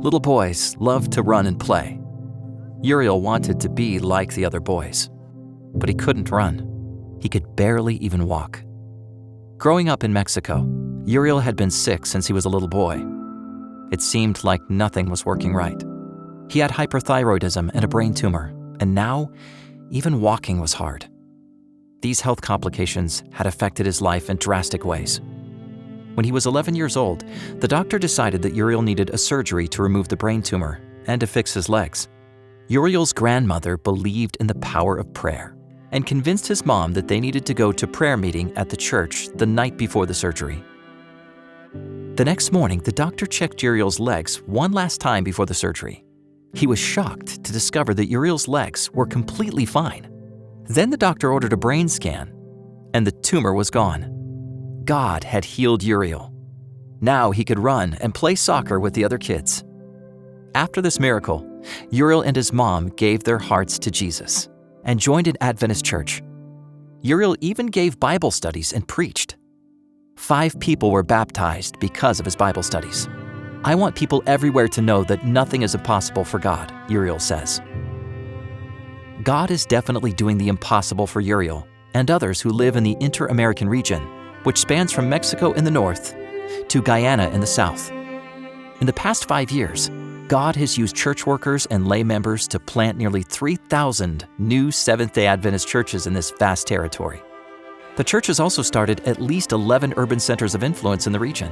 Little boys love to run and play. Uriel wanted to be like the other boys, but he couldn't run. He could barely even walk. Growing up in Mexico, Uriel had been sick since he was a little boy. It seemed like nothing was working right. He had hyperthyroidism and a brain tumor, and now even walking was hard. These health complications had affected his life in drastic ways. When he was 11 years old, the doctor decided that Uriel needed a surgery to remove the brain tumor and to fix his legs. Uriel's grandmother believed in the power of prayer and convinced his mom that they needed to go to prayer meeting at the church the night before the surgery. The next morning, the doctor checked Uriel's legs one last time before the surgery. He was shocked to discover that Uriel's legs were completely fine. Then the doctor ordered a brain scan, and the tumor was gone. God had healed Uriel. Now he could run and play soccer with the other kids. After this miracle, Uriel and his mom gave their hearts to Jesus and joined an Adventist church. Uriel even gave Bible studies and preached. 5 people were baptized because of his Bible studies. I want people everywhere to know that nothing is impossible for God, Uriel says. God is definitely doing the impossible for Uriel and others who live in the Inter-American region, which spans from Mexico in the north to Guyana in the south. In the past 5 years, God has used church workers and lay members to plant nearly 3,000 new Seventh-day Adventist churches in this vast territory. The church has also started at least 11 urban centers of influence in the region.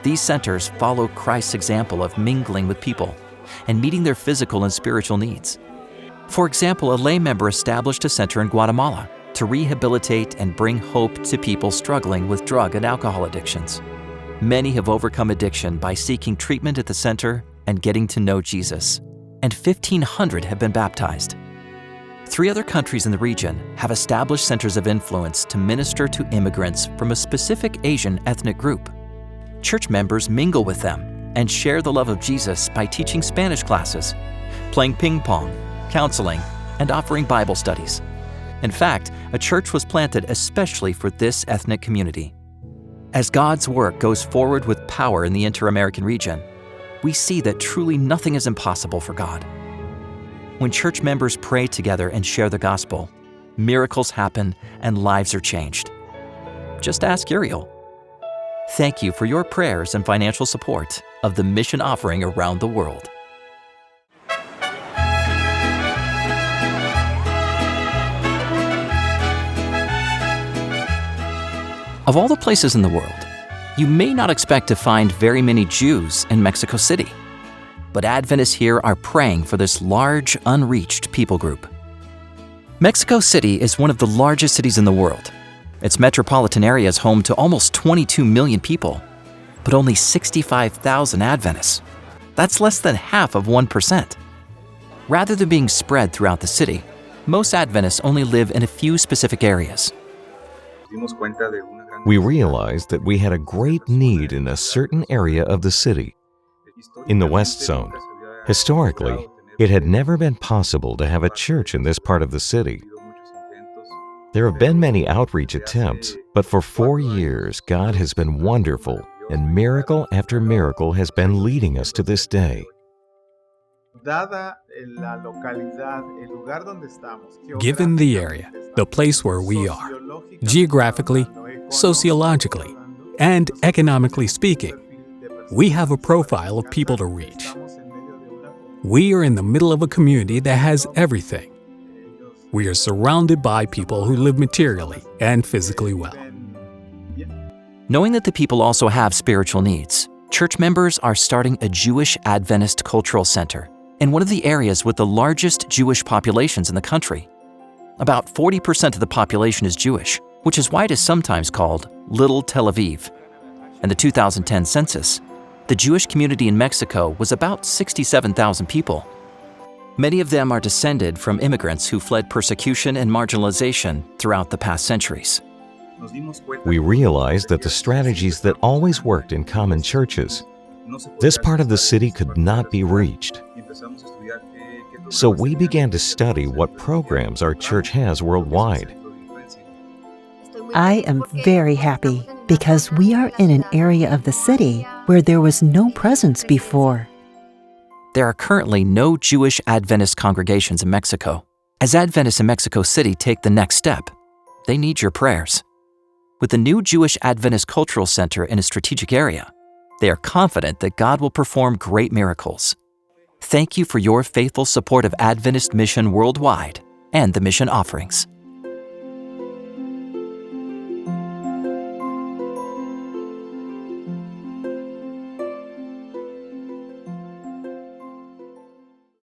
These centers follow Christ's example of mingling with people and meeting their physical and spiritual needs. For example, a lay member established a center in Guatemala to rehabilitate and bring hope to people struggling with drug and alcohol addictions. Many have overcome addiction by seeking treatment at the center and getting to know Jesus, and 1,500 have been baptized. 3 other countries in the region have established centers of influence to minister to immigrants from a specific Asian ethnic group. Church members mingle with them and share the love of Jesus by teaching Spanish classes, playing ping pong, counseling, and offering Bible studies. In fact, a church was planted especially for this ethnic community. As God's work goes forward with power in the Inter-American region, we see that truly nothing is impossible for God. When church members pray together and share the gospel, miracles happen and lives are changed. Just ask Uriel. Thank you for your prayers and financial support of the mission offering around the world. Of all the places in the world, you may not expect to find very many Jews in Mexico City. But Adventists here are praying for this large, unreached people group. Mexico City is one of the largest cities in the world. Its metropolitan area is home to almost 22 million people, but only 65,000 Adventists. That's less than half of 1%. Rather than being spread throughout the city, most Adventists only live in a few specific areas. We realized that we had a great need in a certain area of the city. In the West Zone, historically, it had never been possible to have a church in this part of the city. There have been many outreach attempts, but for 4 years, God has been wonderful, and miracle after miracle has been leading us to this day. Given the area, the place where we are, geographically, sociologically, and economically speaking, we have a profile of people to reach. We are in the middle of a community that has everything. We are surrounded by people who live materially and physically well. Knowing that the people also have spiritual needs, church members are starting a Jewish Adventist Cultural Center in one of the areas with the largest Jewish populations in the country. About 40% of the population is Jewish, which is why it is sometimes called Little Tel Aviv. In the 2010 census, the Jewish community in Mexico was about 67,000 people. Many of them are descended from immigrants who fled persecution and marginalization throughout the past centuries. We realized that the strategies that always worked in common churches, this part of the city could not be reached. So we began to study what programs our church has worldwide. I am very happy because we are in an area of the city where there was no presence before. There are currently no Jewish Adventist congregations in Mexico. As Adventists in Mexico City take the next step, they need your prayers. With the new Jewish Adventist Cultural Center in a strategic area, they are confident that God will perform great miracles. Thank you for your faithful support of Adventist Mission worldwide and the mission offerings.